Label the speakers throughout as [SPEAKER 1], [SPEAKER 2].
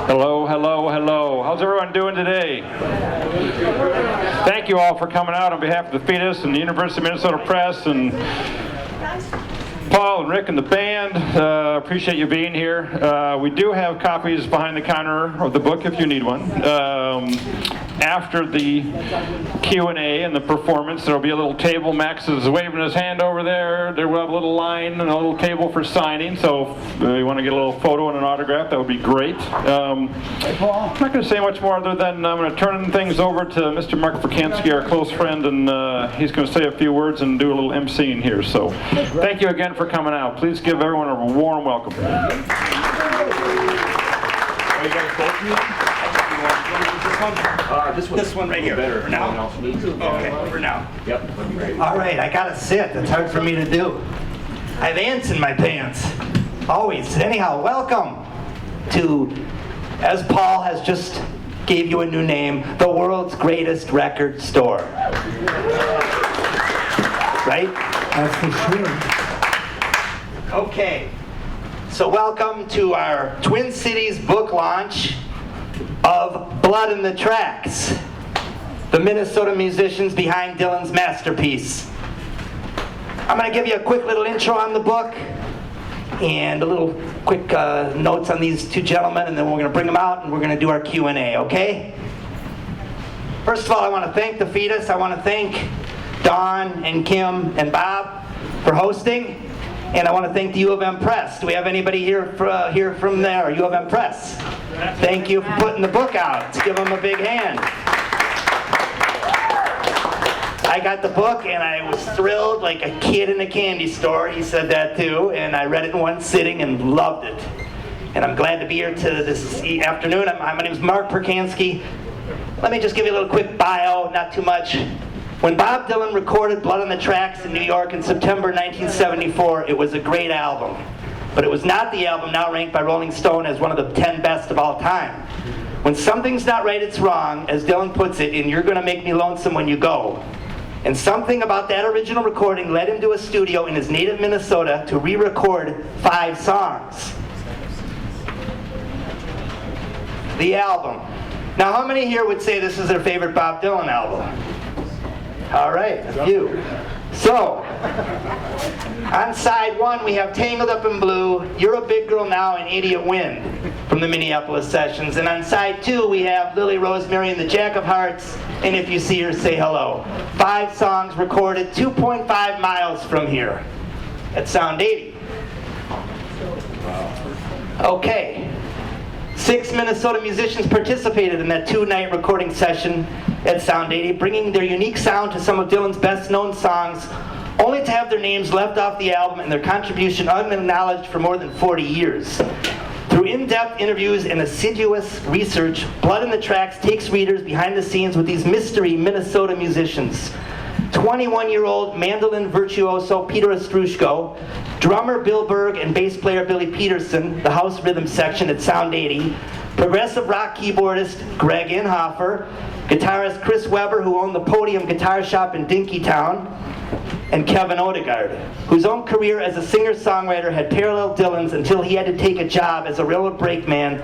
[SPEAKER 1] Hello, hello, hello. How's everyone doing today? Thank you all for coming out on behalf of the Fetus and the University of Minnesota Press and Paul and Rick and the band. Appreciate you being here. We do have copies behind the counter of the book if you need one. After the Q&A and the performance, there will be a little table. Max is waving his hand over there. There will have a little line and a little table for signing. So if you want to get a little photo and an autograph, that would be great. I'm not going to say much more other than I'm going to turn things over to Mr. Marc Percansky, our close friend, and he's going to say a few words and do a little emceeing here. So thank you again for coming out. Please give everyone a warm welcome.
[SPEAKER 2] This one right here. Better. For now? Okay, for now.
[SPEAKER 3] Yep.
[SPEAKER 2] All right, I gotta sit. It's hard for me to do. I have ants in my pants. Always. Anyhow, welcome to, as Paul has just gave you a new name, the world's greatest record store. Right?
[SPEAKER 4] That's for sure.
[SPEAKER 2] Okay. So welcome to our Twin Cities book launch of Blood in the Tracks, the Minnesota musicians behind Dylan's masterpiece. I'm going to give you a quick little intro on the book and a little quick notes on these two gentlemen, and then we're going to bring them out and we're going to do our Q&A, okay? First of all, I want to thank the Fetus. I want to thank Dawn and Kim and Bob for hosting. And I want to thank the U of M Press. Do we have anybody here from there, U of M Press? Thank you for putting the book out. Let's give them a big hand. I got the book and I was thrilled like a kid in a candy store. He said that too. And I read it in one sitting and loved it. And I'm glad to be here this afternoon. My name is Marc Percansky. Let me just give you a little quick bio, not too much. When Bob Dylan recorded Blood on the Tracks in New York in September 1974, it was a great album. But it was not the album now ranked by Rolling Stone as one of the 10 best of all time. When something's not right, it's wrong, as Dylan puts it, and you're going to make me lonesome when you go. And something about that original recording led him to a studio in his native Minnesota to re-record 5 songs. The album. Now, how many here would say this is their favorite Bob Dylan album? All right, a few. So, on side 1 we have Tangled Up in Blue, You're a Big Girl Now, and Idiot Wind from the Minneapolis sessions. And on side 2 we have Lily Rosemary and the Jack of Hearts, and If You See Her, Say Hello. 5 songs recorded 2.5 miles from here at Sound 80. Okay. 6 Minnesota musicians participated in that 2-night recording session at Sound 80, bringing their unique sound to some of Dylan's best-known songs, only to have their names left off the album and their contribution unacknowledged for more than 40 years. Through in-depth interviews and assiduous research, Blood in the Tracks takes readers behind the scenes with these mystery Minnesota musicians. 21-year-old mandolin virtuoso Peter Ostrushko, drummer Bill Berg and bass player Billy Peterson, the house rhythm section at Sound 80, progressive rock keyboardist GREGG INHOFER, guitarist Chris Weber, who owned the Podium Guitar Shop in Dinkytown, and Kevin Odegaard, whose own career as a singer-songwriter had paralleled Dylan's until he had to take a job as a railroad brakeman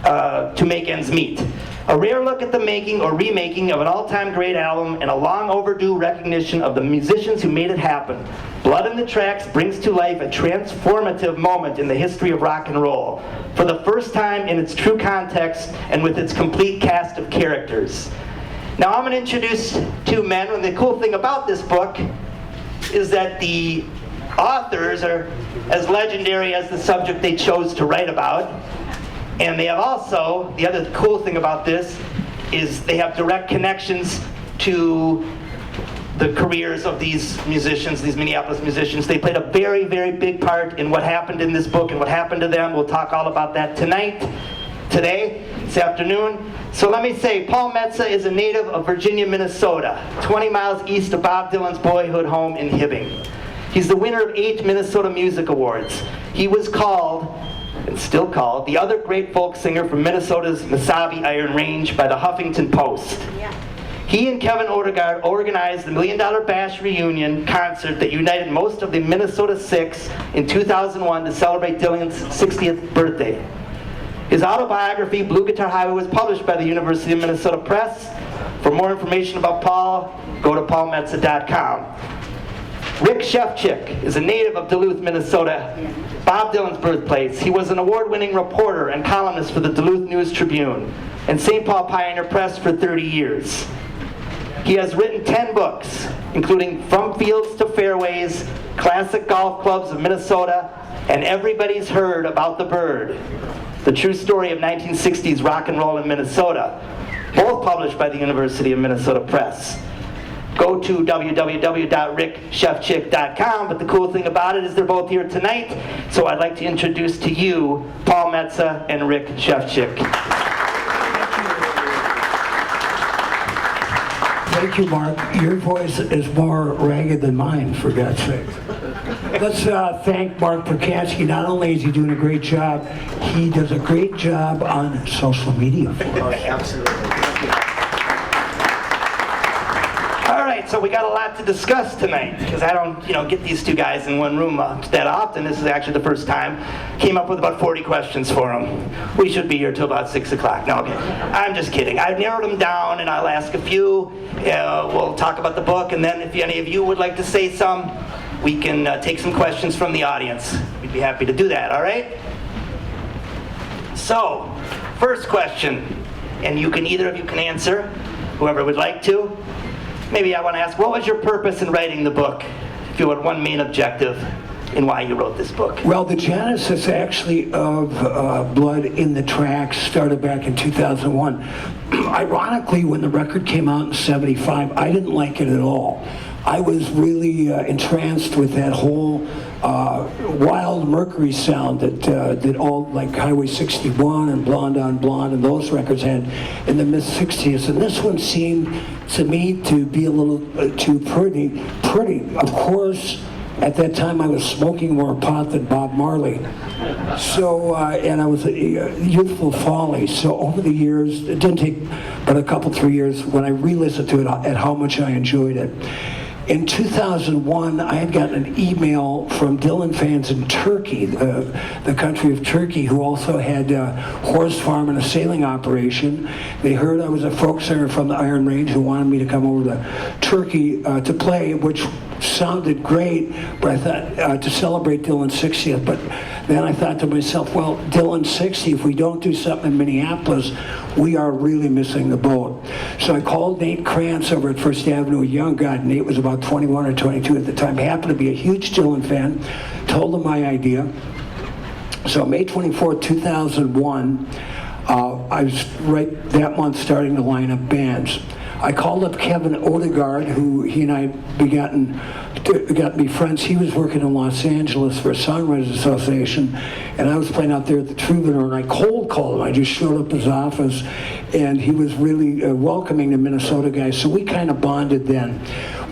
[SPEAKER 2] to make ends meet. A rare look at the making or remaking of an all-time great album and a long overdue recognition of the musicians who made it happen. Blood in the Tracks brings to life a transformative moment in the history of rock and roll, for the first time in its true context and with its complete cast of characters. Now I'm going to introduce 2 men, and the cool thing about this book is that the authors are as legendary as the subject they chose to write about. And they have also, the other cool thing about this is they have direct connections to the careers of these musicians, these Minneapolis musicians. They played a very, very big part in what happened in this book and what happened to them. We'll talk all about that today, this afternoon. So let me say, Paul Metsa is a native of Virginia, Minnesota, 20 miles east of Bob Dylan's boyhood home in Hibbing. He's the winner of 8 Minnesota Music Awards. He was called, and still called, the other great folk singer from Minnesota's Mesabi Iron Range by the Huffington Post. Yeah. He and Kevin Odegaard organized the $1 Million Bash reunion concert that united most of the Minnesota Six in 2001 to celebrate Dylan's 60th birthday. His autobiography, Blue Guitar Highway, was published by the University of Minnesota Press. For more information about Paul, go to paulmetsa.com. Rick Shefchik is a native of Duluth, Minnesota, Bob Dylan's birthplace. He was an award-winning reporter and columnist for the Duluth News-Tribune and St. Paul Pioneer Press for 30 years. He has written 10 books, including From Fields to Fairways, Classic Golf Clubs of Minnesota, and Everybody's Heard About the Bird, the true story of 1960s rock and roll in Minnesota, both published by the University of Minnesota Press. Go to www.rickshefchik.com, but the cool thing about it is they're both here tonight, so I'd like to introduce to you Paul Metsa and Rick Shefchik.
[SPEAKER 4] Thank you, Mark. Your voice is more ragged than mine, for God's sake. Let's thank Marc Percansky. Not only is he doing a great job, he does a great job on social media for us.
[SPEAKER 2] Absolutely. All right, so we got a lot to discuss tonight because I don't, get these two guys in one room that often. This is actually the first time. Came up with about 40 questions for them. We should be here till about 6 o'clock. No, okay. I'm just kidding. I've narrowed them down, and I'll ask a few. We'll talk about the book, and then if any of you would like to say some, we can take some questions from the audience. We'd be happy to do that, all right? So, first question, and either of you can answer, whoever would like to. Maybe I want to ask, what was your purpose in writing the book? If you had one main objective in why you wrote this book.
[SPEAKER 4] Well, the genesis actually of Blood in the Tracks started back in 2001. Ironically, when the record came out in '75, I didn't like it at all. I was really entranced with that whole wild Mercury sound that all like Highway 61 and Blonde on Blonde and those records had in the mid-'60s. And this one seemed to me to be a little too pretty. Of course, at that time I was smoking more pot than Bob Marley. So, and I was a youthful folly. So over the years, it didn't take but a couple, 3 years when I re-listened to it at how much I enjoyed it. In 2001, I had gotten an email from Dylan fans in Turkey, the country of Turkey, who also had a horse farm and a sailing operation. They heard I was a folk singer from the Iron Range who wanted me to come over to Turkey to play, which sounded great, but I thought to celebrate Dylan's 60th. But then I thought to myself, well, Dylan's 60, if we don't do something in Minneapolis, we are really missing the boat. So I called Nate Krantz over at First Avenue, a young guy. Nate was about 21 or 22 at the time. He happened to be a huge Dylan fan. Told him my idea. So May 24, 2001, I was right that month starting to line up bands. I called up Kevin Odegaard, who he and I got to be friends. He was working in Los Angeles for a Songwriters Association, and I was playing out there at the Troubadour, and I cold called him. I just showed up at his office, and he was really welcoming the Minnesota guys, so we kind of bonded then.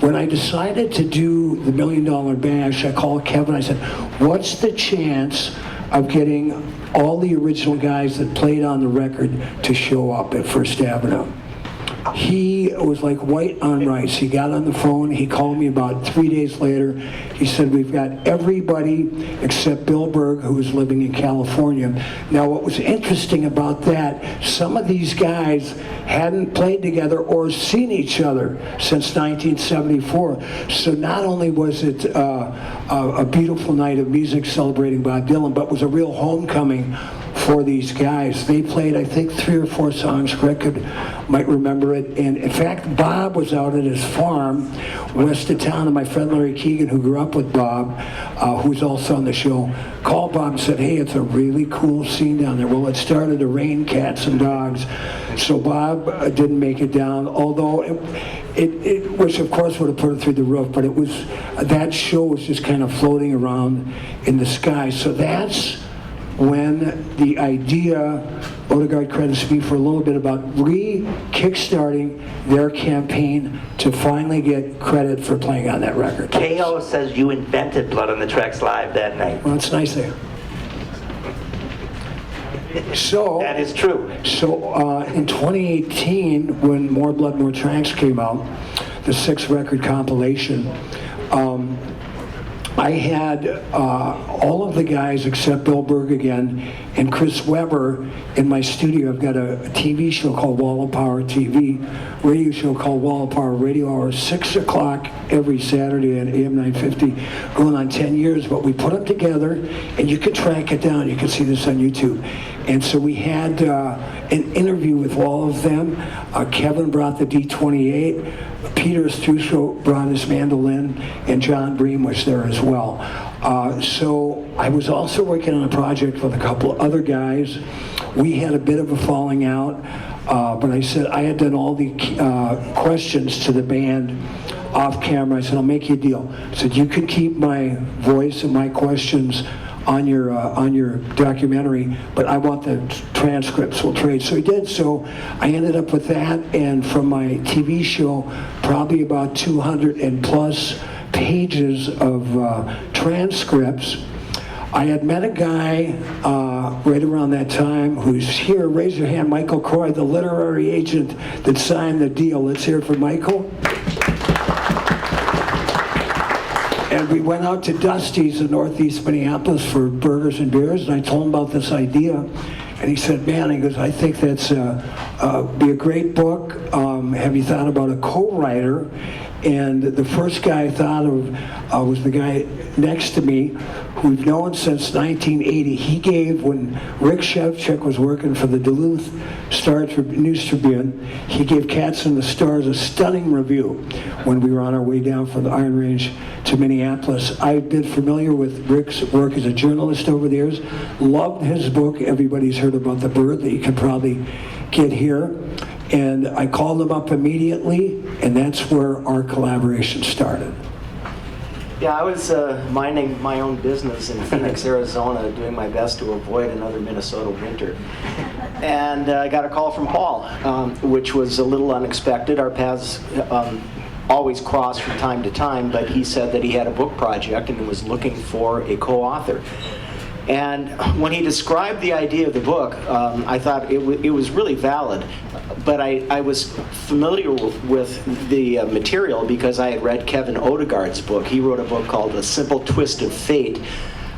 [SPEAKER 4] When I decided to do the $1 Million Bash, I called Kevin. I said, what's the chance of getting all the original guys that played on the record to show up at First Avenue? He was like white on rice. He got on the phone. He called me about 3 days later. He said, we've got everybody except Bill Berg, who was living in California. Now, what was interesting about that, some of these guys hadn't played together or seen each other since 1974. So not only was it a beautiful night of music celebrating Bob Dylan, but was a real homecoming for these guys. They played, I think, 3 or 4 songs. Greg might remember it. And in fact, Bob was out at his farm west of town, and my friend Larry Keegan, who grew up with Bob, who's also on the show, called Bob and said, hey, it's a really cool scene down there. Well, it started to rain cats and dogs. So Bob didn't make it down, although it which of course would have put it through the roof, but it was, that show was just kind of floating around in the sky. So that's when the idea, Odegaard credits me for a little bit about kickstarting their campaign to finally get credit for playing on that record.
[SPEAKER 2] KO says you invented Blood on the Tracks live that night.
[SPEAKER 4] Well, it's nice there. So
[SPEAKER 2] that is true.
[SPEAKER 4] So in 2018, when More Blood, More Tracks came out, the 6-record compilation, I had all of the guys except Bill Berg again and Chris Webber in my studio. I've got a TV show called Wall of Power TV, radio show called Wall of Power Radio Hour, 6 o'clock every Saturday at AM 950, going on 10 years. But we put them together, and you can track it down. You can see this on YouTube. And so we had an interview with all of them. Kevin brought the D28. Peter Estruso brought his mandolin, and John Bream was there as well. So I was also working on a project with a couple of other guys. We had a bit of a falling out, but I said I had done all the questions to the band off camera. I said, I'll make you a deal. I said, you can keep my voice and my questions on your documentary, but I want the transcripts. We'll trade. So he did. So I ended up with that, and from my TV show, probably about 200 and plus pages of transcripts. I had met a guy right around that time who's here. Raise your hand, Michael Croy, the literary agent that signed the deal. Let's hear it for Michael. And we went out to Dusty's in Northeast Minneapolis for burgers and beers, and I told him about this idea. And he said, man, he goes, I think that's be a great book. Have you thought about a co-writer? And the first guy I thought of was the guy next to me, who we've known since 1980. He gave, when Rick Shefchik was working for the Duluth Star News Tribune, he gave Cats and the Stars a stunning review when we were on our way down from the Iron Range to Minneapolis. I've been familiar with Rick's work as a journalist over the years. Loved his book. Everybody's heard about The Bird, that you can probably get here. And I called him up immediately, and that's where our collaboration started.
[SPEAKER 3] Yeah, I was minding my own business in Phoenix, Arizona, doing my best to avoid another Minnesota winter. And I got a call from Paul, which was a little unexpected. Our paths always cross from time to time, but he said that he had a book project and was looking for a co-author. And when he described the idea of the book, I thought it was really valid. But I was familiar with the material because I had read Kevin Odegaard's book. He wrote a book called A Simple Twist of Fate,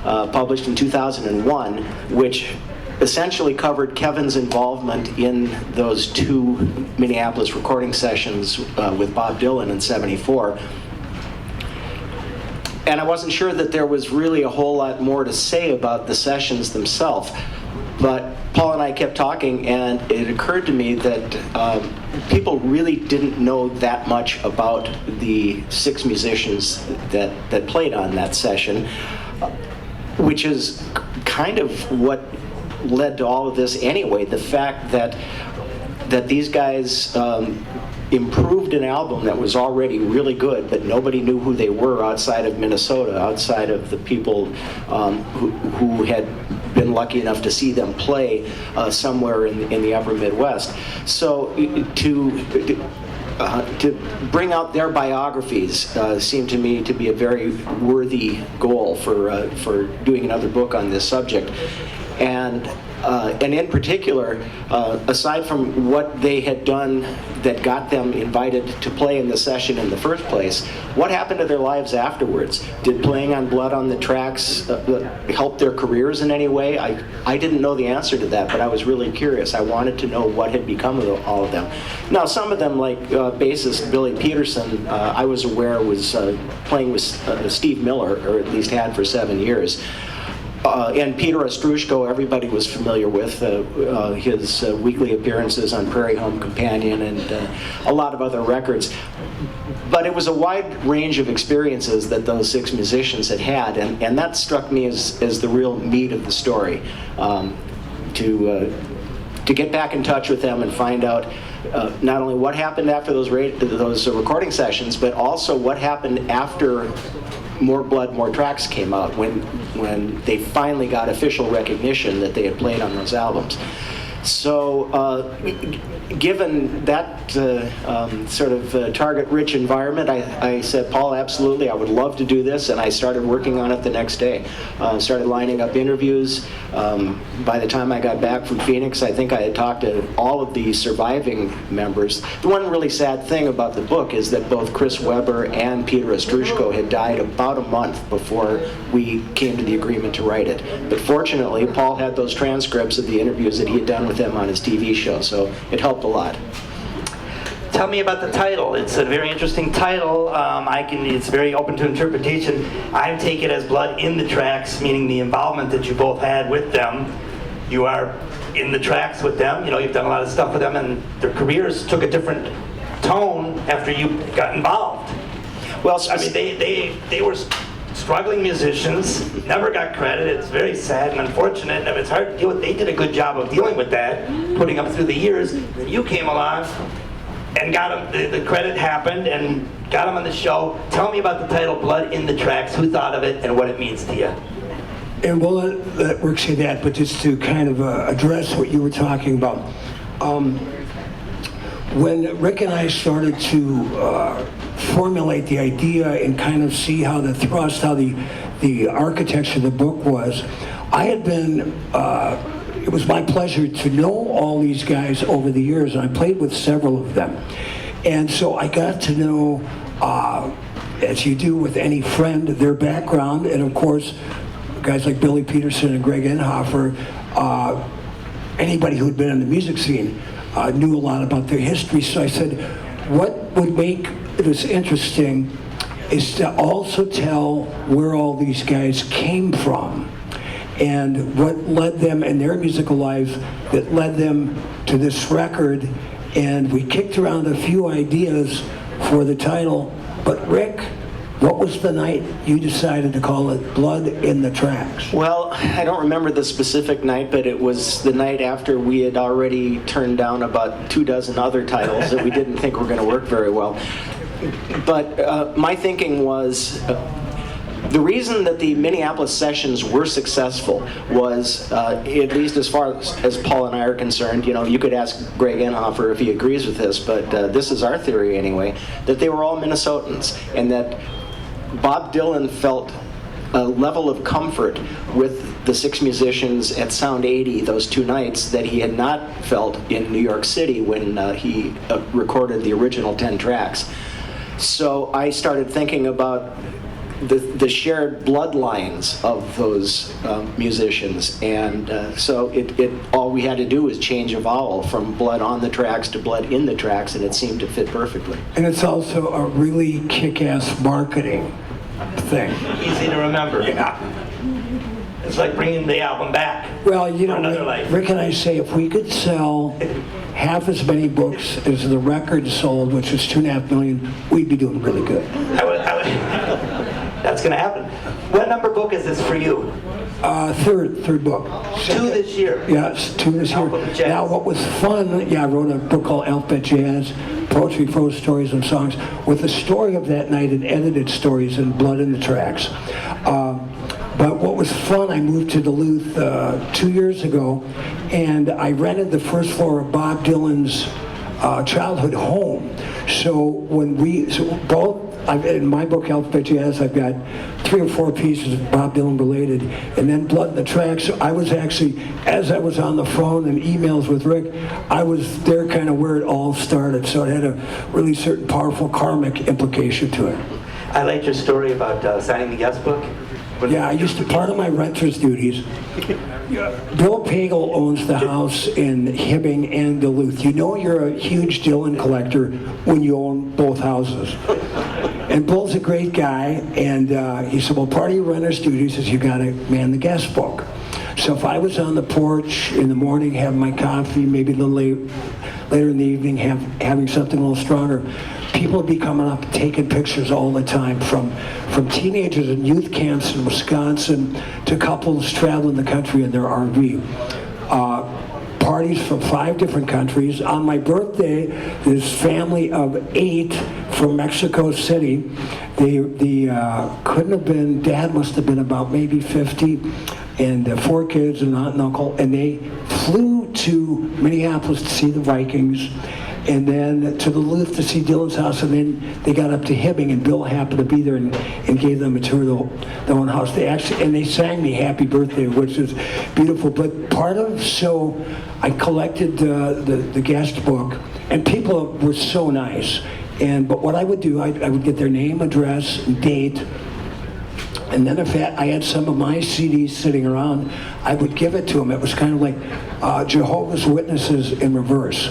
[SPEAKER 3] published in 2001, which essentially covered Kevin's involvement in those two Minneapolis recording sessions with Bob Dylan in '74. And I wasn't sure that there was really a whole lot more to say about the sessions themselves. But Paul and I kept talking, and it occurred to me that people really didn't know that much about the 6 musicians that played on that session, which is kind of what led to all of this anyway. The fact that these guys improved an album that was already really good, but nobody knew who they were outside of Minnesota, outside of the people who had been lucky enough to see them play somewhere in the upper Midwest. So to bring out their biographies seemed to me to be a very worthy goal for doing another book on this subject. And in particular, aside from what they had done that got them invited to play in the session in the first place, what happened to their lives afterwards? Did playing on Blood on the Tracks help their careers in any way? I didn't know the answer to that, but I was really curious. I wanted to know what had become of all of them. Now, some of them, like bassist Billy Peterson, I was aware was playing with Steve Miller, or at least had for 7 years. And Peter Ostrushko, everybody was familiar with his weekly appearances on Prairie Home Companion and a lot of other records. But it was a wide range of experiences that those 6 musicians had had, and that struck me as the real meat of the story. To get back in touch with them and find out not only what happened after those recording sessions, but also what happened after More Blood, More Tracks came out, when they finally got official recognition that they had played on those albums. So given that sort of target-rich environment, I said, Paul, absolutely, I would love to do this, and I started working on it the next day. Started lining up interviews. By the time I got back from Phoenix, I think I had talked to all of the surviving members. The one really sad thing about the book is that both Chris Webber and Peter Ostroushko had died about a month before we came to the agreement to write it. But fortunately, Paul had those transcripts of the interviews that he had done with them on his TV show, so it helped a lot.
[SPEAKER 2] Tell me about the title. It's a very interesting title. It's very open to interpretation. I take it as blood in the tracks, meaning the involvement that you both had with them. You are in the tracks with them. You know, you've done a lot of stuff with them, and their careers took a different tone after you got involved.
[SPEAKER 3] Well,
[SPEAKER 2] I mean, they were struggling musicians, never got credit. It's very sad and unfortunate, and it's hard to deal with. They did a good job of dealing with that, putting them through the years. Then you came along and got them, the credit happened, and got them on the show. Tell me about the title, Blood in the Tracks, who thought of it, and what it means to you.
[SPEAKER 4] And we'll let Rick say that, but just to kind of address what you were talking about. When Rick and I started to formulate the idea and kind of see how the thrust, how the architecture of the book was, I had been, it was my pleasure to know all these guys over the years, and I played with several of them. And so I got to know, as you do with any friend, their background, and of course, guys like Billy Peterson and GREGG INHOFER, anybody who'd been in the music scene knew a lot about their history. So I said, what would make this interesting is to also tell where all these guys came from and what led them in their musical lives that led them to this record. And we kicked around a few ideas for the title, but Rick, what was the night you decided to call it Blood in the Tracks?
[SPEAKER 3] Well, I don't remember the specific night, but it was the night after we had already turned down about 24 other titles that we didn't think were going to work very well. But my thinking was, the reason that the Minneapolis sessions were successful was, at least as far as Paul and I are concerned, you know, you could ask GREGG INHOFER if he agrees with this, but this is our theory anyway, that they were all Minnesotans, and that Bob Dylan felt a level of comfort with the 6 musicians at Sound 80 those 2 nights that he had not felt in New York City when he recorded the original 10 tracks. So I started thinking about the shared bloodlines of those musicians, and so all we had to do was change a vowel from blood on the tracks to blood in the tracks, and it seemed to fit perfectly.
[SPEAKER 4] And it's also a really kick-ass marketing thing.
[SPEAKER 2] Easy to remember.
[SPEAKER 4] Yeah.
[SPEAKER 2] It's like bringing the album back.
[SPEAKER 4] Well, you
[SPEAKER 2] for
[SPEAKER 4] know,
[SPEAKER 2] another life.
[SPEAKER 4] Rick and I say if we could sell half as many books as the record sold, which was 2.5 million, we'd be doing really good.
[SPEAKER 2] That's going to happen. What number book is this for you?
[SPEAKER 4] Third book.
[SPEAKER 2] 2 this year.
[SPEAKER 4] Yes, 2 this year.
[SPEAKER 2] Alphabet Jazz.
[SPEAKER 4] Now, what was fun, I wrote a book called Alphabet Jazz, Poetry, Prose, Stories, and Songs, with the story of that night and edited stories and Blood in the Tracks. But what was fun, I moved to Duluth 2 years ago, and I rented the first floor of Bob Dylan's childhood home. So in my book, Alphabet Jazz, I've got 3 or 4 pieces of Bob Dylan related, and then Blood in the Tracks. So I was actually, as I was on the phone and emails with Rick, I was there kind of where it all started. So it had a really certain powerful karmic implication to it.
[SPEAKER 2] I liked your story about signing the guest book.
[SPEAKER 4] Yeah, I used to, part of my renter's duties, Bill Pagel owns the house in Hibbing and Duluth. You know you're a huge Dylan collector when you own both houses. And Bill's a great guy, and he said, well, part of your renter's duties is you gotta man the guest book. So if I was on the porch in the morning having my coffee, maybe a little later in the evening having something a little stronger, people would be coming up taking pictures all the time, from teenagers in youth camps in Wisconsin to couples traveling the country in their RV. Parties from 5 different countries. On my birthday, this family of 8 from Mexico City. They couldn't have been, Dad must have been about maybe 50, and 4 kids, an aunt and uncle, and they flew to Minneapolis to see the Vikings, and then to the Duluth to see Dylan's house, and then they got up to Hibbing, and Bill happened to be there and gave them a tour of their own house. They sang me Happy Birthday, which is beautiful. But so I collected the guest book, and people were so nice. But what I would do, I would get their name, address, date, and then if I had some of my CDs sitting around, I would give it to them. It was kind of like Jehovah's Witnesses in reverse.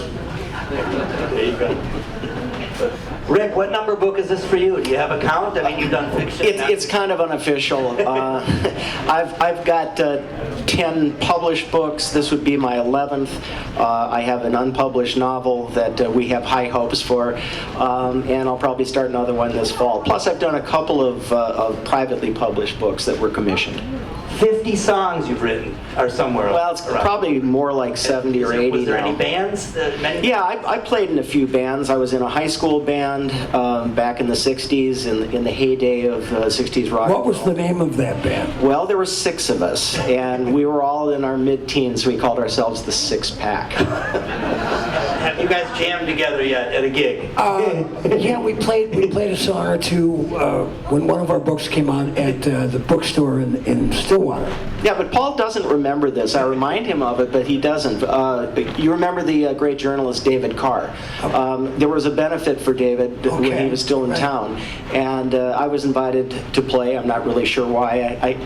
[SPEAKER 2] Rick, what number book is this for you? Do you have a count? I mean, you've done fiction.
[SPEAKER 3] It's kind of unofficial. I've got 10 published books. This would be my 11th. I have an unpublished novel that we have high hopes for, and I'll probably start another one this fall. Plus, I've done a couple of privately published books that were commissioned.
[SPEAKER 2] 50 songs you've written are somewhere.
[SPEAKER 3] Well, it's
[SPEAKER 2] around.
[SPEAKER 3] Probably more like 70 or 80
[SPEAKER 2] Was there
[SPEAKER 3] now.
[SPEAKER 2] any bands?
[SPEAKER 3] Yeah, I played in a few bands. I was in a high school band back in the 60s, in the heyday of 60s rock.
[SPEAKER 4] What was the name of that band?
[SPEAKER 3] Well, there were 6 of us, and we were all in our mid-teens. We called ourselves the Six Pack.
[SPEAKER 2] Have you guys jammed together yet at a gig?
[SPEAKER 4] Yeah, we played a song or two when one of our books came out at the bookstore in Stillwater.
[SPEAKER 3] Yeah, but Paul doesn't remember this. I remind him of it, but he doesn't. You remember the great journalist David Carr. There was a benefit for David when he was still in town, and I was invited to play. I'm not really sure why. I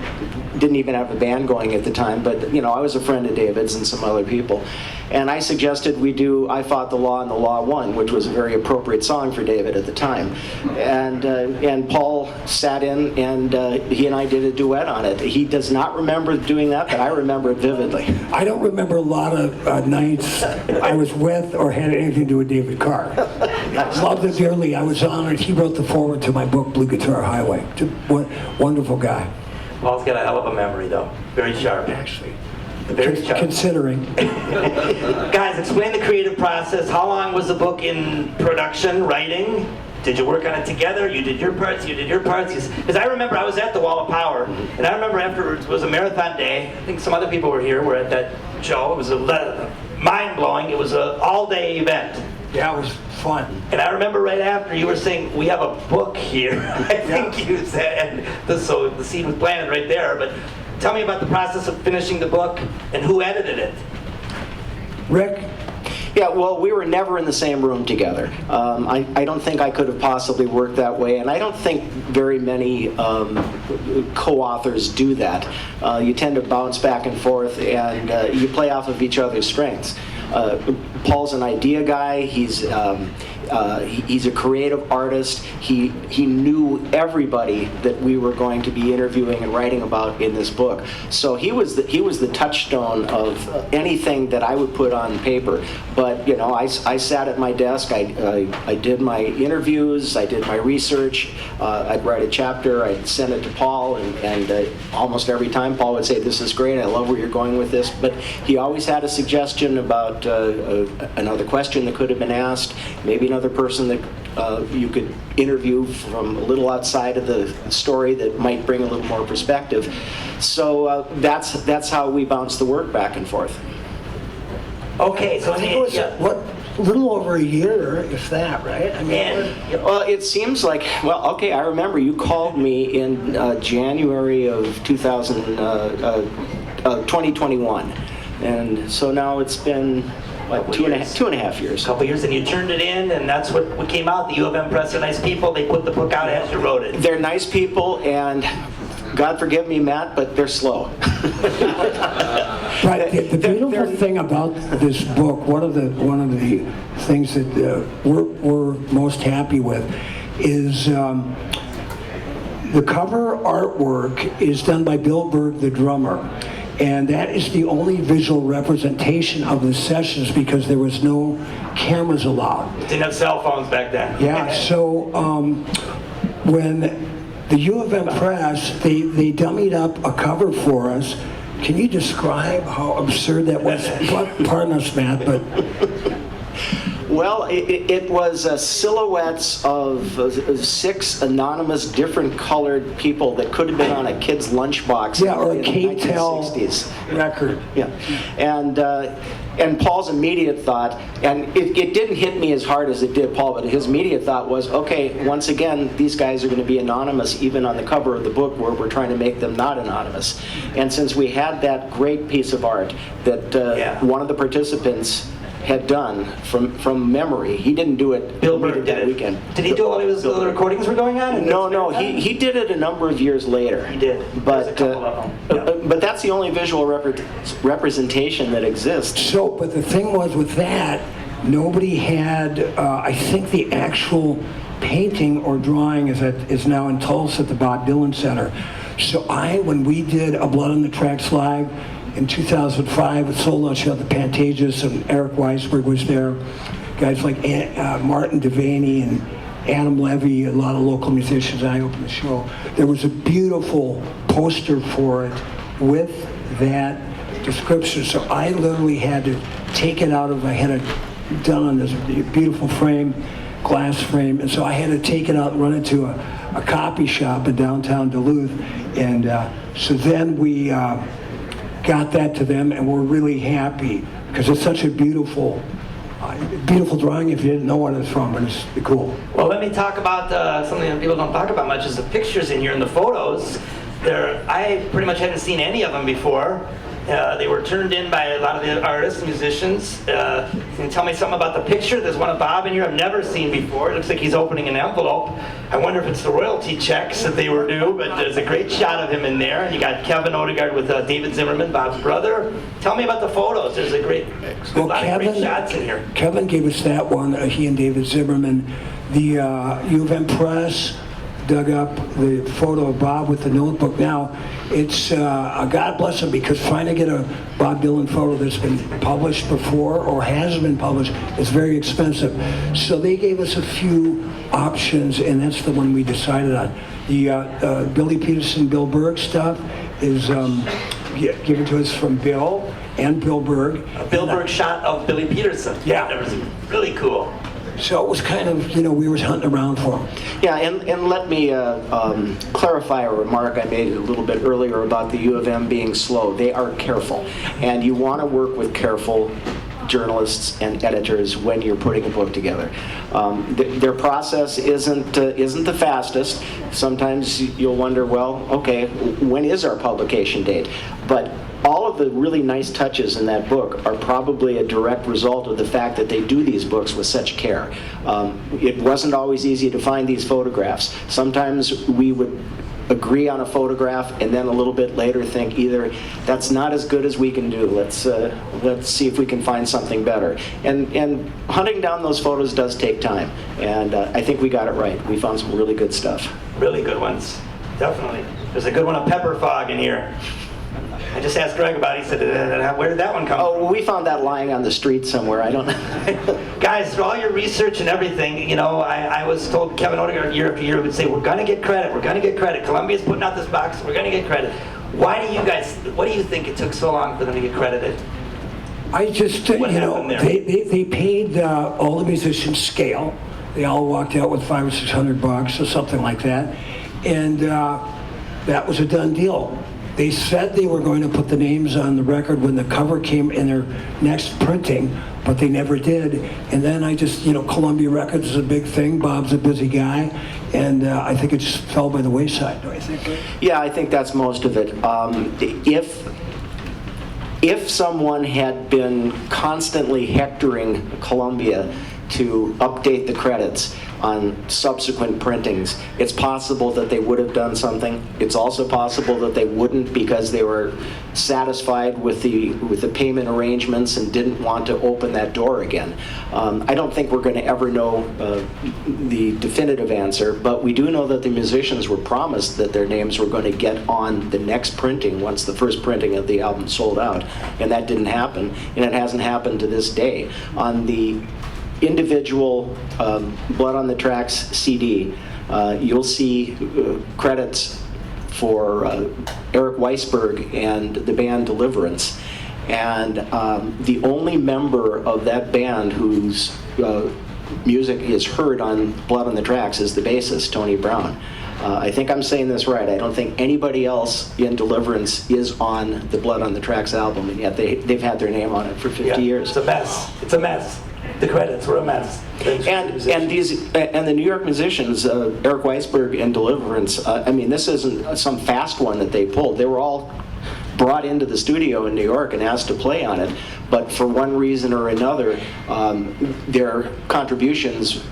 [SPEAKER 3] didn't even have a band going at the time, but I was a friend of David's and some other people. And I suggested we do I Fought the Law and the Law Won, which was a very appropriate song for David at the time. And Paul sat in, and he and I did a duet on it. He does not remember doing that, but I remember it vividly.
[SPEAKER 4] I don't remember a lot of nights I was with or had anything to do with David Carr. Loved it dearly. I was honored. He wrote the foreword to my book, Blue Guitar Highway. Wonderful guy.
[SPEAKER 2] Paul's got a hell of a memory, though. Very sharp, actually. Very sharp.
[SPEAKER 4] Considering.
[SPEAKER 2] Guys, explain the creative process. How long was the book in production, writing? Did you work on it together? You did your parts, you did your parts? Because I remember I was at the Wall of Power, and I remember afterwards it was a marathon day. I think some other people were here, were at that show. It was mind-blowing. It was an all-day event.
[SPEAKER 4] Yeah, it was fun.
[SPEAKER 2] And I remember right after you were saying, we have a book here. I think you said, and so the seed was planted right there. But tell me about the process of finishing the book and who edited it.
[SPEAKER 4] Rick?
[SPEAKER 3] Yeah, well, we were never in the same room together. I don't think I could have possibly worked that way, and I don't think very many co-authors do that. You tend to bounce back and forth, and you play off of each other's strengths. Paul's an idea guy. He's a creative artist. He knew everybody that we were going to be interviewing and writing about in this book. So he was the touchstone of anything that I would put on paper. But I sat at my desk. I did my interviews. I did my research. I'd write a chapter. I'd send it to Paul, and almost every time Paul would say, "This is great. I love where you're going with this." But he always had a suggestion about another question that could have been asked, maybe another person that you could interview from a little outside of the story that might bring a little more perspective. So that's how we bounce the work back and forth.
[SPEAKER 2] Okay, so
[SPEAKER 4] I think it was a little over a year, if that, right? I mean,
[SPEAKER 3] well, it seems like, okay, I remember you called me in January of 2021, and so now it's been like two and a half years.
[SPEAKER 2] A couple years, and you turned it in, and that's what came out. The U of M Press are nice people. They put the book out as you wrote it.
[SPEAKER 3] They're nice people, and God forgive me, Matt, but they're slow.
[SPEAKER 4] But the beautiful thing about this book, one of the things that we're most happy with, is the cover artwork is done by Bill Berg, the drummer. And that is the only visual representation of the sessions because there was no cameras allowed.
[SPEAKER 2] Didn't have cell phones back then.
[SPEAKER 4] Yeah, so when the U of M Press, they dummied up a cover for us. Can you describe how absurd that was? Pardon us, Matt, but...
[SPEAKER 3] Well, it was silhouettes of 6 anonymous, different colored people that could have been on a kid's lunchbox.
[SPEAKER 4] Yeah, or a
[SPEAKER 3] in the
[SPEAKER 4] K-Tel
[SPEAKER 3] 1960s.
[SPEAKER 4] record.
[SPEAKER 3] Yeah, and Paul's immediate thought, and it didn't hit me as hard as it did Paul, but his immediate thought was, okay, once again, these guys are going to be anonymous even on the cover of the book where we're trying to make them not anonymous. And since we had that great piece of art that one of the participants had done from memory, he didn't do it
[SPEAKER 2] Bill Burke did it.
[SPEAKER 3] weekend.
[SPEAKER 2] Did he do it while the recordings were going on?
[SPEAKER 3] No, he did it a number of years later.
[SPEAKER 2] He did.
[SPEAKER 3] But,
[SPEAKER 2] There's a couple of them.
[SPEAKER 3] but that's the only visual representation that exists.
[SPEAKER 4] So, but the thing was with that, nobody had, I think the actual painting or drawing is now in Tulsa at the Bob Dylan Center. So when we did A Blood on the Tracks Live in 2005, it sold out show at the Pantages, and Eric Weisberg was there. Guys like Martin Devaney and Adam Levy, a lot of local musicians. I opened the show. There was a beautiful poster for it with that description. So I literally had to take it out of, I had it done on this beautiful frame, glass frame, and so I had to take it out and run it to a copy shop in downtown Duluth. And so then we got that to them, and we're really happy because it's such a beautiful drawing if you didn't know what it's from, but it's cool.
[SPEAKER 2] Well, let me talk about something that people don't talk about much is the pictures in here and the photos. I pretty much hadn't seen any of them before. They were turned in by a lot of the artists and musicians. Can you tell me something about the picture? There's one of Bob in here I've never seen before. It looks like he's opening an envelope. I wonder if it's the royalty checks that they were due, but there's a great shot of him in there. And you got Kevin Odegaard with David Zimmerman, Bob's brother. Tell me about the photos. There's a lot of great shots in here.
[SPEAKER 4] Kevin gave us that one, he and David Zimmerman. The U of M Press dug up the photo of Bob with the notebook. Now, it's God bless him, because trying to get a Bob Dylan photo that's been published before or has been published is very expensive. So they gave us a few options, and that's the one we decided on. The Billy Peterson, Bill Berg stuff is given to us from Bill and Bill Berg.
[SPEAKER 2] A Bill Berg shot of Billy Peterson.
[SPEAKER 4] Yeah.
[SPEAKER 2] That was really cool.
[SPEAKER 4] So it was kind of, we were hunting around for them.
[SPEAKER 3] Yeah, and let me clarify a remark I made a little bit earlier about the U of M being slow. They are careful, and you want to work with careful journalists and editors when you're putting a book together. Their process isn't the fastest. Sometimes you'll wonder, well, okay, when is our publication date? But all of the really nice touches in that book are probably a direct result of the fact that they do these books with such care. It wasn't always easy to find these photographs. Sometimes we would agree on a photograph and then a little bit later think either that's not as good as we can do, let's see if we can find something better. And hunting down those photos does take time, and I think we got it right. We found some really good stuff.
[SPEAKER 2] Really good ones, definitely. There's a good one of Pepper Fog in here. I just asked Greg about it. He said, where did that one come from?
[SPEAKER 3] Oh, we found that lying on the street somewhere. I don't know.
[SPEAKER 2] Guys, through all your research and everything, I was told Kevin Odegaard year after year would say, we're going to get credit, we're going to get credit. Columbia's putting out this box, we're going to get credit. What do you think it took so long for them to get credited?
[SPEAKER 4] I just,
[SPEAKER 2] happened there?
[SPEAKER 4] They paid all the musicians scale. They all walked out with $500 or $600 or something like that. And that was a done deal. They said they were going to put the names on the record when the cover came in their next printing, but they never did. And then I just, Columbia Records is a big thing. Bob's a busy guy, and I think it just fell by the wayside. Do I think?
[SPEAKER 3] Yeah, I think that's most of it. If someone had been constantly hectoring Columbia to update the credits on subsequent printings, it's possible that they would have done something. It's also possible that they wouldn't because they were satisfied with the payment arrangements and didn't want to open that door again. I don't think we're going to ever know the definitive answer, but we do know that the musicians were promised that their names were going to get on the next printing once the first printing of the album sold out, and that didn't happen, and it hasn't happened to this day. On the individual Blood on the Tracks CD, you'll see credits for Eric Weisberg and the band Deliverance. And the only member of that band whose music is heard on Blood on the Tracks is the bassist, Tony Brown. I think I'm saying this right. I don't think anybody else in Deliverance is on the Blood on the Tracks album, and yet they've had their name on it for 50 years.
[SPEAKER 2] It's a mess. It's a mess. The credits were a mess.
[SPEAKER 3] And the New York musicians, Eric Weisberg and Deliverance. I mean, this isn't some fast one that they pulled. They were all brought into the studio in New York and asked to play on it, but for one reason or another, their contributions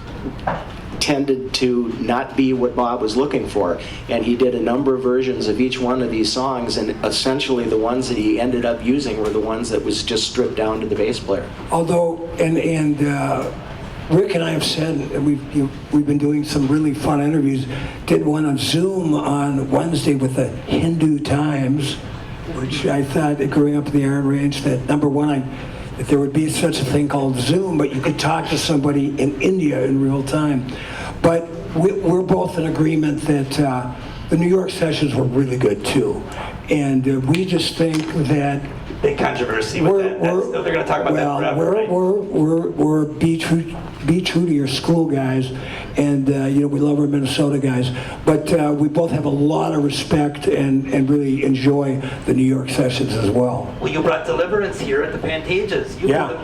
[SPEAKER 3] tended to not be what Bob was looking for, and he did a number of versions of each one of these songs, and essentially the ones that he ended up using were the ones that was just stripped down to the bass player.
[SPEAKER 4] Although, and Rick and I have said, and we've been doing some really fun interviews, did one on Zoom on Wednesday with the Hindu Times, which I thought, growing up in the Iron Range, that number one, that there would be such a thing called Zoom, but you could talk to somebody in India in real time. But we're both in agreement that the New York sessions were really good too. And we just think that
[SPEAKER 2] Big controversy with that. They're going to talk about that forever, right?
[SPEAKER 4] We're be true to your school guys, and we love our Minnesota guys. But we both have a lot of respect and really enjoy the New York sessions as well.
[SPEAKER 2] Well, you brought Deliverance here at the Pantages.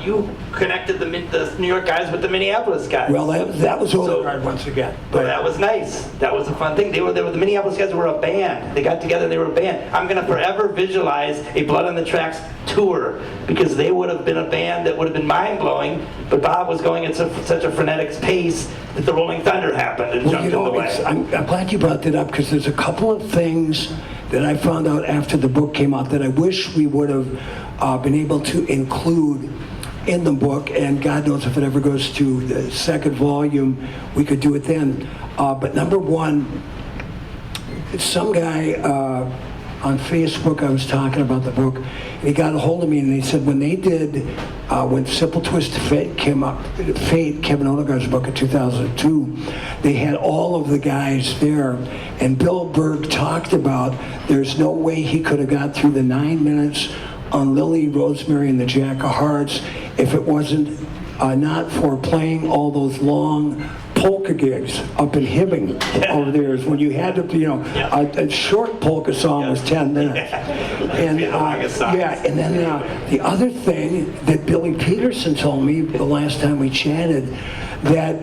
[SPEAKER 2] You connected the New York guys with the Minneapolis guys.
[SPEAKER 4] Well, that was Odegaard once again.
[SPEAKER 2] But that was nice. That was a fun thing. They were the Minneapolis guys were a band. They got together. They were a band. I'm going to forever visualize a Blood on the Tracks tour, because they would have been a band that would have been mind-blowing, but Bob was going at such a frenetic pace that the Rolling Thunder happened and jumped in the way.
[SPEAKER 4] I'm glad you brought that up, because there's a couple of things that I found out after the book came out that I wish we would have been able to include in the book, and God knows if it ever goes to the second volume, we could do it then. But number one, some guy on Facebook, I was talking about the book, and he got a hold of me and he said when they did, when Simple Twist of Fate came up, Kevin Odegaard's book in 2002, they had all of the guys there, and Bill Berg talked about there's no way he could have got through the 9 minutes on Lily, Rosemary, and the Jack of Hearts if it wasn't not for playing all those long polka gigs up in Hibbing over there, is when you had to, a short polka song was 10 minutes. And and then the other thing that Billy Peterson told me the last time we chatted, that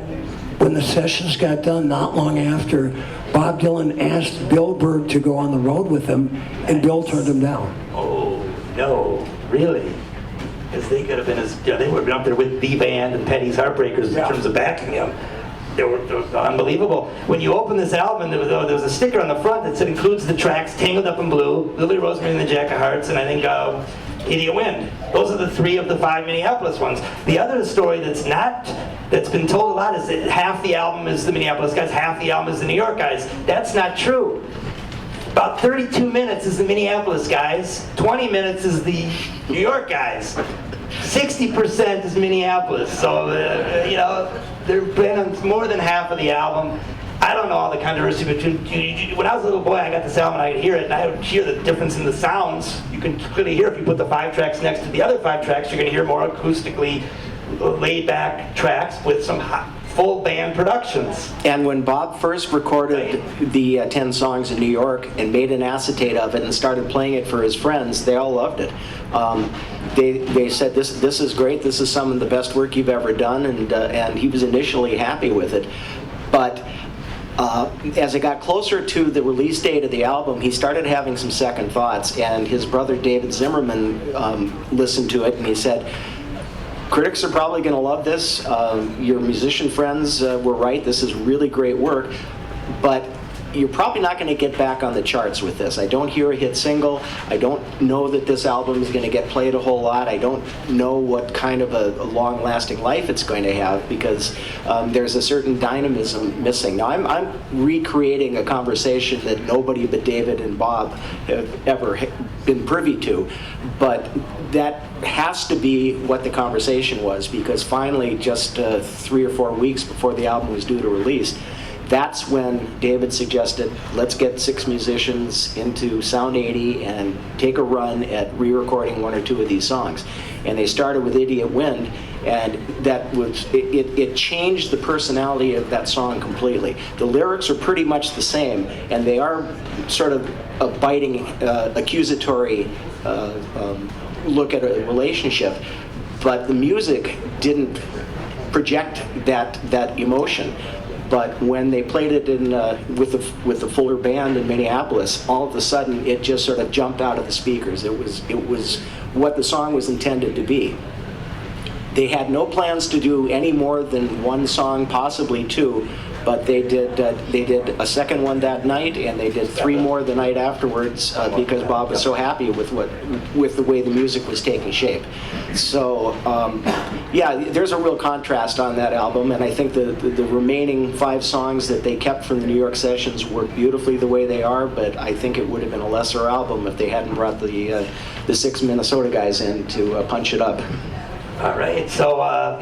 [SPEAKER 4] when the sessions got done, not long after, Bob Dylan asked Bill Berg to go on the road with him, and Bill turned him down.
[SPEAKER 2] Oh, no, really? Because they could have been they would have been up there with the band and Petty's Heartbreakers in terms of backing him. They were unbelievable. When you open this album, there was a sticker on the front that said includes the tracks Tangled Up in Blue, Lily, Rosemary, and the Jack of Hearts, and I think Idiot Wind. Those are the 3 of the 5 Minneapolis ones. The other story that's been told a lot is that half the album is the Minneapolis guys, half the album is the New York guys. That's not true. About 32 minutes is the Minneapolis guys, 20 minutes is the New York guys, 60% is Minneapolis. So, they've been on more than half of the album. I don't know all the controversy between. When I was a little boy, I got this album and I could hear it, and I would hear the difference in the sounds. You can clearly hear if you put the 5 tracks next to the other 5 tracks, you're going to hear more acoustically laid-back tracks with some full band productions.
[SPEAKER 3] And when Bob first recorded the 10 songs in New York and made an acetate of it and started playing it for his friends, they all loved it. They said, this is great, this is some of the best work you've ever done, and he was initially happy with it. But as it got closer to the release date of the album, he started having some second thoughts, and his brother David Zimmerman listened to it, and he said, critics are probably going to love this. Your musician friends were right. This is really great work. But you're probably not going to get back on the charts with this. I don't hear a hit single. I don't know that this album is going to get played a whole lot. I don't know what kind of a long-lasting life it's going to have, because there's a certain dynamism missing. Now, I'm recreating a conversation that nobody but David and Bob have ever been privy to. But that has to be what the conversation was, because finally, just 3 or 4 weeks before the album was due to release, that's when David suggested, let's get 6 musicians into Sound 80 and take a run at re-recording 1 or 2 of these songs. And they started with Idiot Wind, and that was, it changed the personality of that song completely. The lyrics are pretty much the same, and they are sort of a biting, accusatory look at a relationship, but the music didn't project that emotion. But when they played it in with the Fuller Band in Minneapolis, all of a sudden it just sort of jumped out of the speakers. It was what the song was intended to be. They had no plans to do any more than 1 song, possibly 2, but they did a second one that night, and they did 3 more the night afterwards because Bob was so happy with the way the music was taking shape. So yeah, there's a real contrast on that album, and I think the remaining 5 songs that they kept from the New York sessions work beautifully the way they are, but I think it would have been a lesser album if they hadn't brought the 6 Minnesota guys in to punch it up.
[SPEAKER 2] All right, so I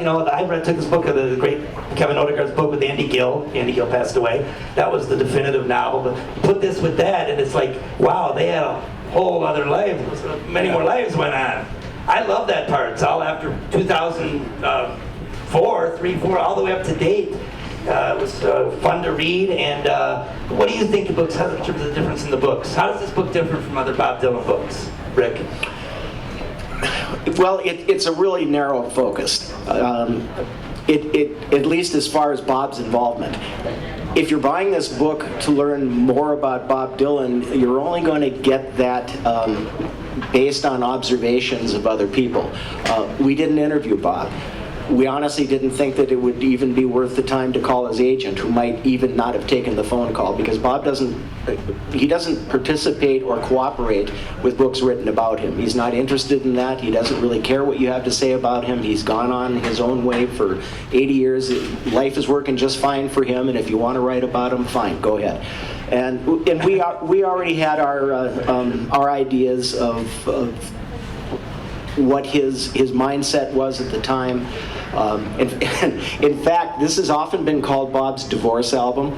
[SPEAKER 2] took this book of the great Kevin Odegaard's book with Andy Gill. Andy Gill passed away. That was the definitive novel. But put this with that, and it's like, wow, they had a whole other life. Many more lives went on. I love that part. It's all after 2004, 3, 4, all the way up to date. It was fun to read. And what do you think the books have in terms of the difference in the books? How does this book differ from other Bob Dylan books, Rick?
[SPEAKER 3] Well, it's a really narrow focus, at least as far as Bob's involvement. If you're buying this book to learn more about Bob Dylan, you're only going to get that based on observations of other people. We didn't interview Bob. We honestly didn't think that it would even be worth the time to call his agent, who might even not have taken the phone call, because Bob doesn't participate or cooperate with books written about him. He's not interested in that. He doesn't really care what you have to say about him. He's gone on his own way for 80 years. Life is working just fine for him, and if you want to write about him, fine, go ahead. And we already had our ideas of what his mindset was at the time. In fact, this has often been called Bob's divorce album.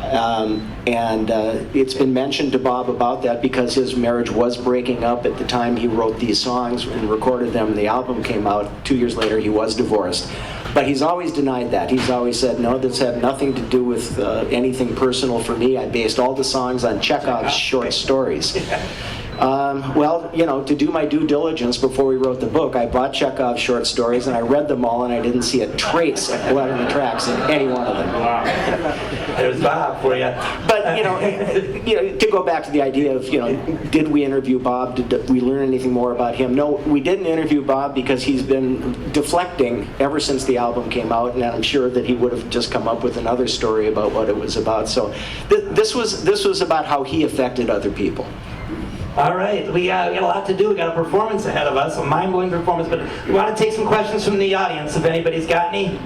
[SPEAKER 3] And it's been mentioned to Bob about that because his marriage was breaking up at the time he wrote these songs and recorded them. The album came out 2 years later. He was divorced. But he's always denied that. He's always said, no, this had nothing to do with anything personal for me. I based all the songs on Chekhov's short stories. Well, to do my due diligence before we wrote the book, I bought Chekhov's short stories and I read them all, and I didn't see a trace of blood on the tracks in any one of them.
[SPEAKER 2] Wow. There's Bob for you.
[SPEAKER 3] But, to go back to the idea of, did we interview Bob? Did we learn anything more about him? No, we didn't interview Bob because he's been deflecting ever since the album came out, and I'm sure that he would have just come up with another story about what it was about. So this was about how he affected other people.
[SPEAKER 2] All right, we got a lot to do. We got a performance ahead of us, a mind-blowing performance. But we want to take some questions from the audience, if anybody's got any.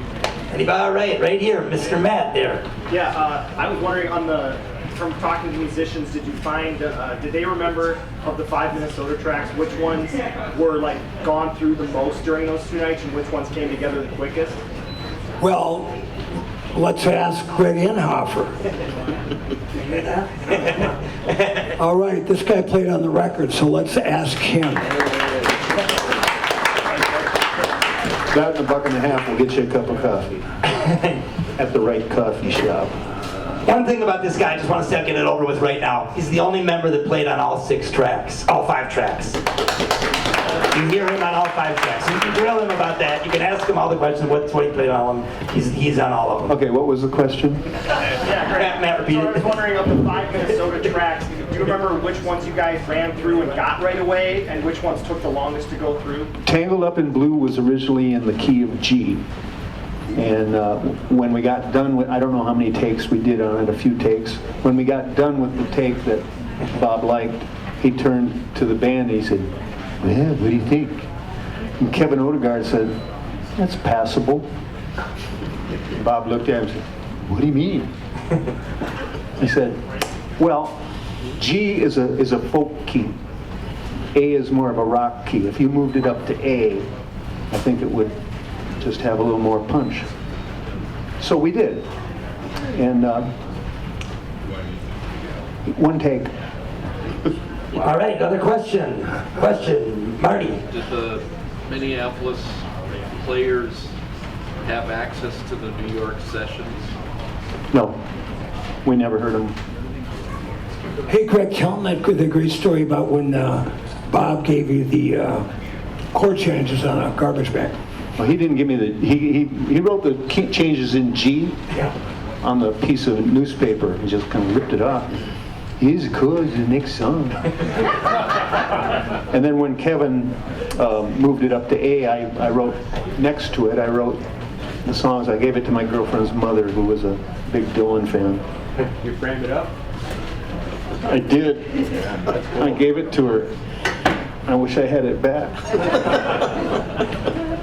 [SPEAKER 2] Anybody? All right here, Mr. Matt there.
[SPEAKER 5] Yeah, I was wondering from talking to musicians, did you find, did they remember of the 5 Minnesota tracks, which ones were gone through the most during those 2 nights, and which ones came together the quickest?
[SPEAKER 4] Well, let's ask GREGG INHOFER. All right, this guy played on the record, so let's ask him.
[SPEAKER 6] That and $1.50 will get you a cup of coffee at the right coffee shop.
[SPEAKER 2] One thing about this guy, I just want to get it over with right now. He's the only member that played on all 5 tracks. You hear him on all 5 tracks. You can grill him about that. You can ask him all the questions. What he played on them. He's on all of them.
[SPEAKER 6] Okay, what was the question?
[SPEAKER 2] Matt, repeat
[SPEAKER 5] So I
[SPEAKER 2] it.
[SPEAKER 5] was wondering of the 5 Minnesota tracks, do you remember which ones you guys ran through and got right away, and which ones took the longest to go through?
[SPEAKER 6] Tangled Up in Blue was originally in the key of G. And when we got done with, I don't know how many takes we did on it, a few takes. When we got done with the take that Bob liked, he turned to the band and he said, "Yeah, what do you think?" And Kevin Odegaard said, "That's passable." And Bob looked at him and said, "What do you mean?" He said, "Well, G is a folk key. A is more of a rock key. If you moved it up to A, I think it would just have a little more punch." So we did. And One take.
[SPEAKER 7] All right, another question. Marty.
[SPEAKER 8] Did the Minneapolis players have access to the New York sessions?
[SPEAKER 6] No, we never heard them.
[SPEAKER 4] Hey, Greg, tell them the great story about when Bob gave you the chord changes on a garbage bag.
[SPEAKER 6] Well, he didn't give me the, he wrote the key changes in G on the piece of newspaper and just kind of ripped it off. Here's the chords in the next song. And then when Kevin moved it up to A, I wrote next to it, I wrote the songs. I gave it to my girlfriend's mother, who was a big Dylan fan.
[SPEAKER 1] You framed it up?
[SPEAKER 6] I did. I gave it to her. I wish I had it back.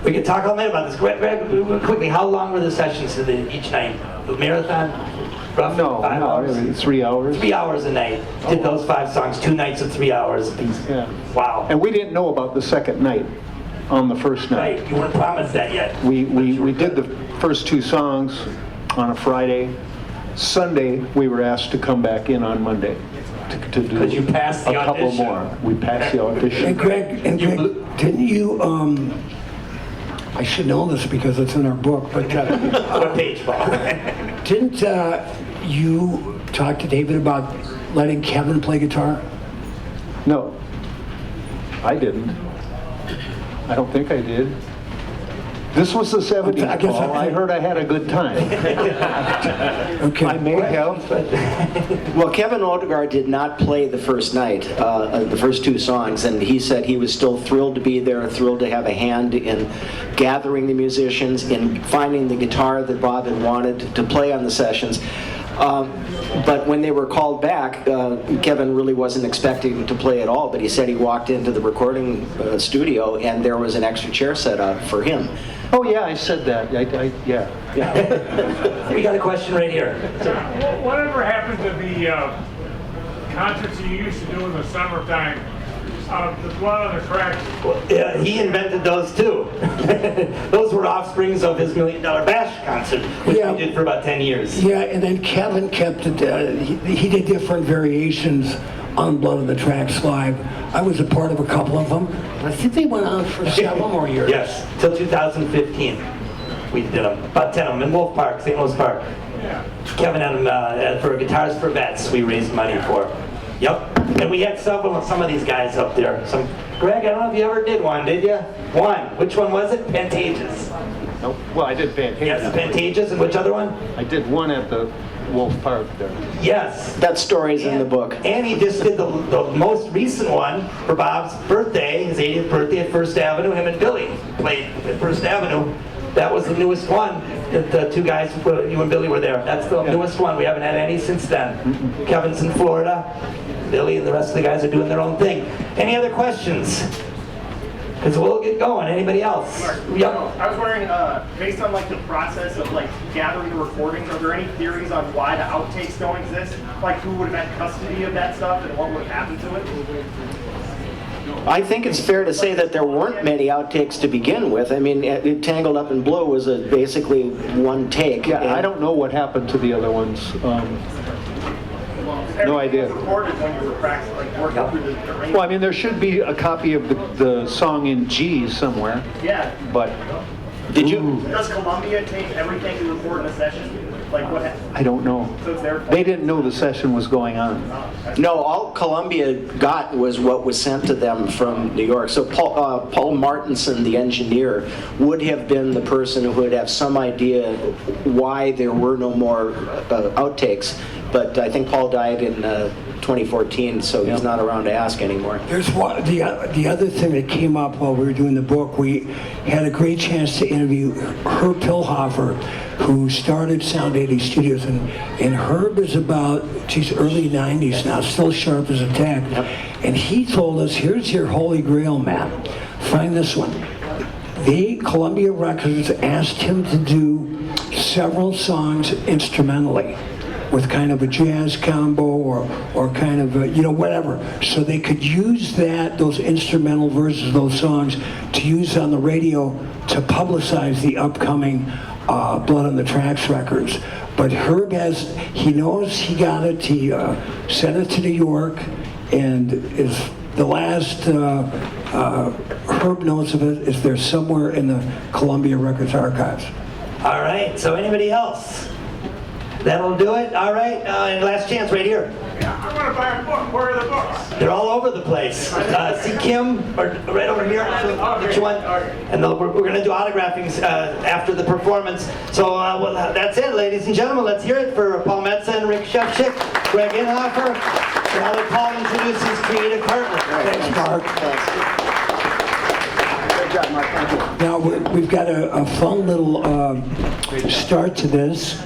[SPEAKER 2] We can talk all night about this. Greg, quickly, how long were the sessions each night? The marathon? Roughly
[SPEAKER 6] No,
[SPEAKER 2] 5 hours?
[SPEAKER 6] really, 3 hours.
[SPEAKER 2] 3 hours a night. Did those 5 songs, 2 nights of 3 hours apiece.
[SPEAKER 6] Yeah.
[SPEAKER 2] Wow.
[SPEAKER 6] And we didn't know about the second night on the first night.
[SPEAKER 2] Right, you weren't promised that yet.
[SPEAKER 6] We did the first 2 songs on a Friday. Sunday, we were asked to come back in on Monday to do
[SPEAKER 2] Because you passed the
[SPEAKER 6] a couple
[SPEAKER 2] audition.
[SPEAKER 6] more. We passed the audition.
[SPEAKER 4] And Greg, didn't you, I should know this because it's in our book, but
[SPEAKER 2] What page, Bob?
[SPEAKER 4] didn't you talk to David about letting Kevin play guitar?
[SPEAKER 6] No, I didn't. I don't think I did. This was the 70s,
[SPEAKER 4] I guess
[SPEAKER 6] Paul. I heard I had a good time.
[SPEAKER 4] Okay.
[SPEAKER 6] I may have.
[SPEAKER 3] Well, Kevin Odegaard did not play the first night, the first 2 songs, and he said he was still thrilled to be there, thrilled to have a hand in gathering the musicians, in finding the guitar that Bob had wanted to play on the sessions. But when they were called back, Kevin really wasn't expecting to play at all, but he said he walked into the recording studio and there was an extra chair set up for him.
[SPEAKER 6] Oh, yeah, I said that. Yeah.
[SPEAKER 2] We got a question right here.
[SPEAKER 9] Whatever happened to the concerts you used to do in the summertime? The blood on the tracks.
[SPEAKER 2] Yeah, he invented those too. Those were offsprings of his $1 Million Bash concert, which
[SPEAKER 4] Yeah.
[SPEAKER 2] we did for about 10 years.
[SPEAKER 4] Yeah, and then Kevin kept it, he did different variations on Blood on the Tracks live. I was a part of a couple of them. I think they went on for several more years.
[SPEAKER 2] Yes, till 2015. We did them, about 10 of them in Wolf Park, St. Louis Park. Kevin had them for Guitars for Vets, we raised money for. Yep, and we had some of these guys up there. Greg, I don't know if you ever did one, did you? One. Which one was it? Pantages.
[SPEAKER 6] No, well, I did Pantages.
[SPEAKER 2] Yes, Pantages, and which other one?
[SPEAKER 6] I did one at the Wolf Park there.
[SPEAKER 2] Yes.
[SPEAKER 3] That story's in the book.
[SPEAKER 2] And he just did the most recent one for Bob's birthday, his 80th birthday at First Avenue. Him and Billy played at First Avenue. That was the newest one. The 2 guys, you and Billy were there. That's the newest one. We haven't had any since then. Kevin's in Florida. Billy and the rest of the guys are doing their own thing. Any other questions? Because we'll get going. Anybody else? Yep.
[SPEAKER 5] I was wondering, based on like the process of like gathering the recordings, are there any theories on why the outtakes don't exist? Like who would have had custody of that stuff and what would have happened to it?
[SPEAKER 3] I think it's fair to say that there weren't many outtakes to begin with. I mean, Tangled Up in Blue was basically one take.
[SPEAKER 6] Yeah, I don't know what happened to the other ones. No idea.
[SPEAKER 5] Everything was recorded when you were practicing, like working through the arrangement.
[SPEAKER 6] Well, I mean, there should be a copy of the song in G somewhere,
[SPEAKER 5] Yeah.
[SPEAKER 6] but
[SPEAKER 3] Did you?
[SPEAKER 5] Does Columbia take everything you record in a session? Like what?
[SPEAKER 6] I don't know.
[SPEAKER 5] So it's their.
[SPEAKER 6] They didn't know the session was going on.
[SPEAKER 3] No, all Columbia got was what was sent to them from New York. So Paul Martinson, the engineer, would have been the person who would have some idea why there were no more outtakes. But I think Paul died in 2014, so he's not around to ask anymore.
[SPEAKER 4] There's one, the other thing that came up while we were doing the book. We had a great chance to interview Herb Pilhofer, who started Sound 80 Studios, and Herb is about, geez, early 90s now, still sharp as a tack.
[SPEAKER 3] Yep.
[SPEAKER 4] And he told us, here's your holy grail, Matt. Find this one. Columbia Records asked him to do several songs instrumentally, with kind of a jazz combo or kind of a, whatever. So they could use those instrumental versions of those songs to use on the radio to publicize the upcoming Blood on the Tracks records. But Herb he knows he got it. He sent it to New York, and is the last Herb knows of it is there somewhere in the Columbia Records archives.
[SPEAKER 2] All right, so anybody else? That'll do it. All right, and last chance right here.
[SPEAKER 9] Yeah, I want to buy a book. Where are the books?
[SPEAKER 2] They're all over the place. See Kim, or right over here. Get you one. And we're going to do autographing after the performance. So well, that's it, ladies and gentlemen. Let's hear it for Paul Metsa and Rick Shefchik, Greg Inhofer. Now that Paul introduces his creative partner.
[SPEAKER 4] Thanks, Mark.
[SPEAKER 6] Good job, Mark. Thank you.
[SPEAKER 4] Now we've got a fun little start to this.